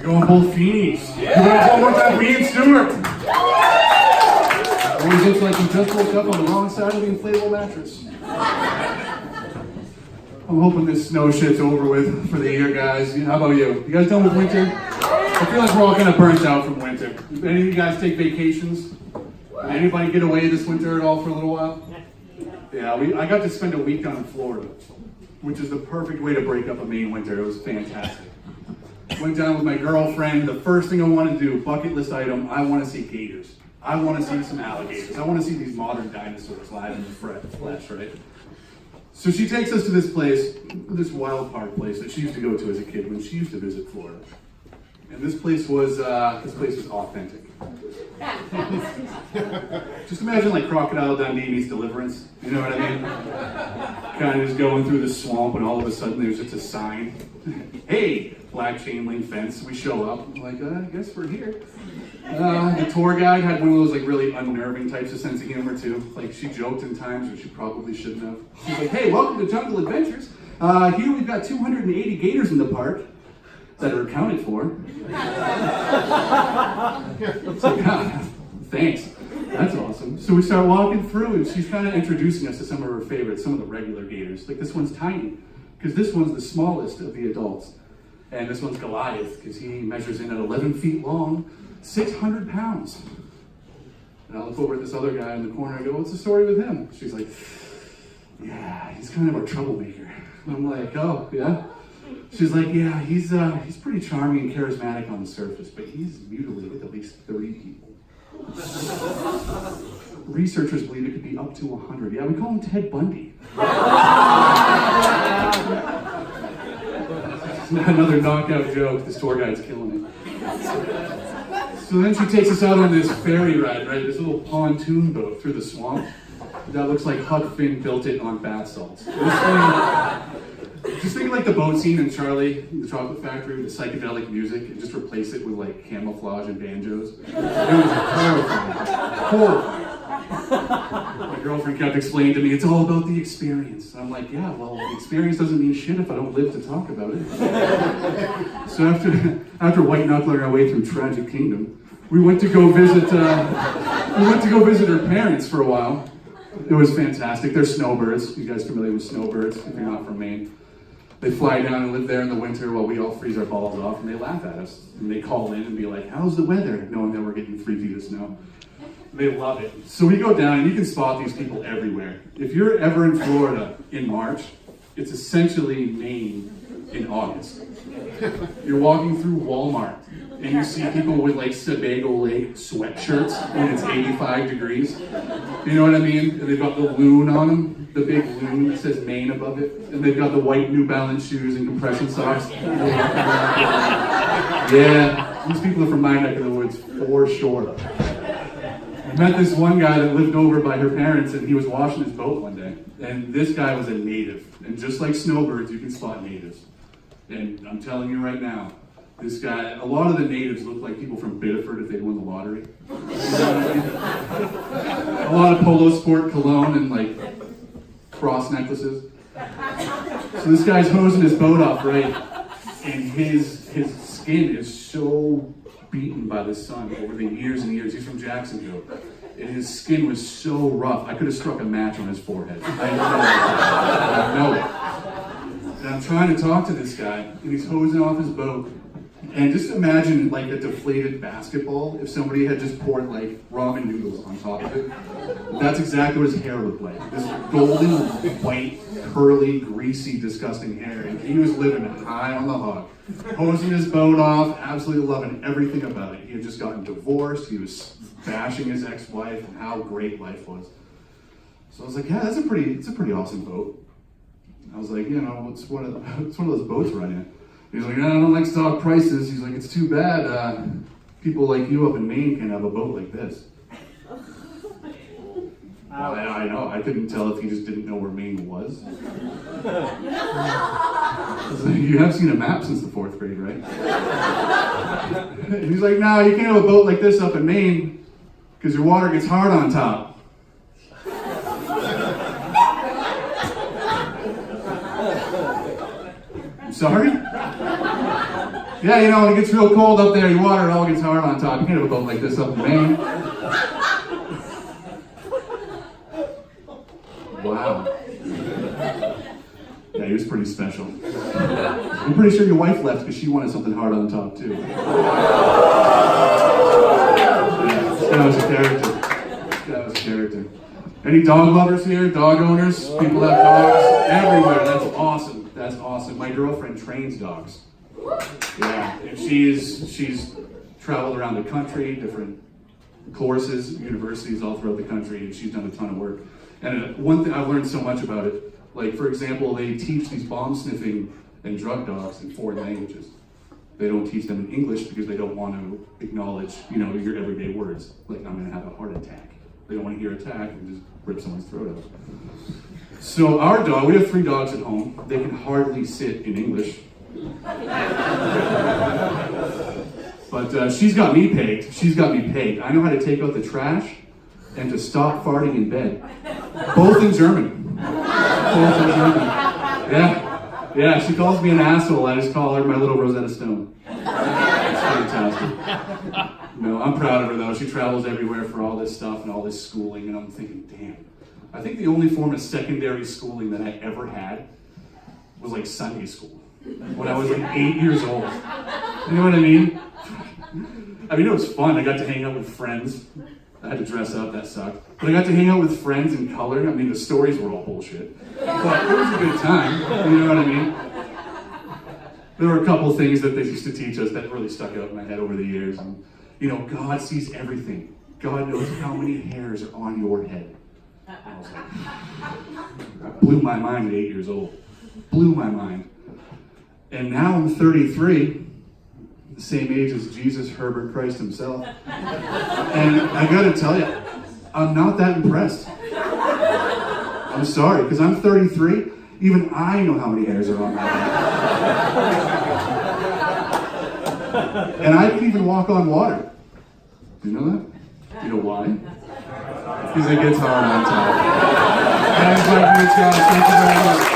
Going Bull Feeney. One more time for Ian Stuart. Always looks like he just woke up on the wrong side of the inflatable mattress. I'm hoping this snow shit's over with for the year, guys. How about you? You guys done with winter? I feel like we're all kind of burnt out from winter. Did any of you guys take vacations? Did anybody get away this winter at all for a little while? Yeah, I got to spend a week down in Florida, which is the perfect way to break up a Maine winter. It was fantastic. Went down with my girlfriend. The first thing I want to do, bucket list item, I want to see gators. I want to see some alligators. I want to see these modern dinosaurs live in the flesh, right? So she takes us to this place, this wild park place that she used to go to as a kid when she used to visit Florida. And this place was authentic. Just imagine like Crocodile Dundee meets Deliverance. You know what I mean? Kind of just going through the swamp, and all of a sudden there's just a sign. Hey, black chain link fence. We show up. I'm like, I guess we're here. The tour guide had one of those like really unnerving types of sense of humor too. Like she joked in times where she probably shouldn't have. She's like, hey, welcome to Jungle Adventures. Here we've got 280 gators in the park that are accounted for. It's like, thanks. That's awesome. So we start walking through, and she's kind of introducing us to some of her favorites, some of the regular gators. Like this one's tiny, because this one's the smallest of the adults. And this one's Goliath, because he measures in at 11 feet long, 600 pounds. And I look over at this other guy in the corner and go, what's the story with him? She's like, yeah, he's kind of our troublemaker. And I'm like, oh, yeah? She's like, yeah, he's pretty charming and charismatic on the surface, but he's mutilated at least 30 people. Researchers believe it could be up to 100. Yeah, we call him Ted Bundy. Another knockout joke. This tour guide's killing it. So then she takes us out on this ferry ride, right? This little pontoon boat through the swamp. That looks like Huck Finn built it on bath salts. Just think of like the boat scene in Charlie, the Chocolate Factory, with the psychedelic music, and just replace it with like camouflage and banjos. It was horrifying. My girlfriend kept explaining to me, it's all about the experience. And I'm like, yeah, well, the experience doesn't mean shit if I don't live to talk about it. So after white knuckling our way through Tragic Kingdom, we went to go visit her parents for a while. It was fantastic. They're snowbirds. You guys familiar with snowbirds if you're not from Maine? They fly down and live there in the winter while we all freeze our balls off, and they laugh at us. And they call in and be like, how's the weather? Knowing that we're getting 3 feet of snow. They love it. So we go down and you can spot these people everywhere. If you're ever in Florida in March, it's essentially Maine in August. You're walking through Walmart and you see people with like Sebago Lake sweatshirts when it's 85 degrees. You know what I mean? And they've got the loon on them, the big loon that says Maine above it. And they've got the white New Balance shoes and compression socks. Yeah, these people are from my neck of the woods for sure. I met this one guy that lived over by her parents, and he was washing his boat one day. And this guy was a native. And just like snowbirds, you can spot natives. And I'm telling you right now, this guy, a lot of the natives look like people from Biddeford if they'd won the lottery. A lot of polo sport cologne and like cross necklaces. So this guy's hosing his boat off, right? And his skin is so beaten by the sun over the years and years. He's from Jacksonville. And his skin was so rough, I could have struck a match on his forehead. I know it. And I'm trying to talk to this guy, and he's hosing off his boat. And just imagine like a deflated basketball if somebody had just poured like ramen noodles on top of it. That's exactly what his hair looked like. This golden, white, curly, greasy, disgusting hair. And he was living high on the hog. Hosing his boat off, absolutely loving everything about it. He had just gotten divorced. He was bashing his ex-wife and how great life was. So I was like, yeah, it's a pretty awesome boat. I was like, you know, it's one of those boats we're in. He's like, I don't like to talk prices. He's like, it's too bad people like you up in Maine can't have a boat like this. Well, I know. I couldn't tell if he just didn't know where Maine was. I was like, you have seen a map since the 4th grade, right? And he's like, no, you can't have a boat like this up in Maine because your water gets hard on top. Sorry? Yeah, you know, when it gets real cold up there, you water, it all gets hard on top. You can't have a boat like this up in Maine. Wow. Yeah, he was pretty special. I'm pretty sure your wife left because she wanted something hard on top, too. Yeah, this guy was a character. This guy was a character. Any dog lovers here? Dog owners? People have dogs everywhere. That's awesome. That's awesome. My girlfriend trains dogs. Yeah, and she's traveled around the country, different courses, universities all throughout the country, and she's done a ton of work. And one thing I've learned so much about it, like for example, they teach these bomb sniffing and drug dogs in foreign languages. They don't teach them in English because they don't want to acknowledge, you know, your everyday words. Like, I'm going to have a heart attack. They don't want to hear attack and just rip someone's throat out. So our dog, we have 3 dogs at home. They can hardly sit in English. But she's got me pegged. She's got me pegged. I know how to take out the trash and to stop farting in bed. Both in German. Both in German. Yeah, she calls me an asshole. I just call her my little Rosetta Stone. It's fantastic. No, I'm proud of her though. She travels everywhere for all this stuff and all this schooling, and I'm thinking, damn. I think the only form of secondary schooling that I ever had was like Sunday school. When I was like 8 years old. You know what I mean? I mean, it was fun. I got to hang out with friends. I had to dress up, that sucked. But I got to hang out with friends in color. I mean, the stories were all bullshit. But it was a good time. You know what I mean? There were a couple of things that they used to teach us that really stuck out in my head over the years. And, you know, God sees everything. God knows how many hairs are on your head. I was like, that blew my mind at 8 years old. Blew my mind. And now I'm 33, the same age as Jesus Herbert Christ himself. And I gotta tell you, I'm not that impressed. I'm sorry, because I'm 33, even I know how many hairs are on my head. And I can even walk on water. Do you know that? You know why? Because it gets hard on top. Thank you very much.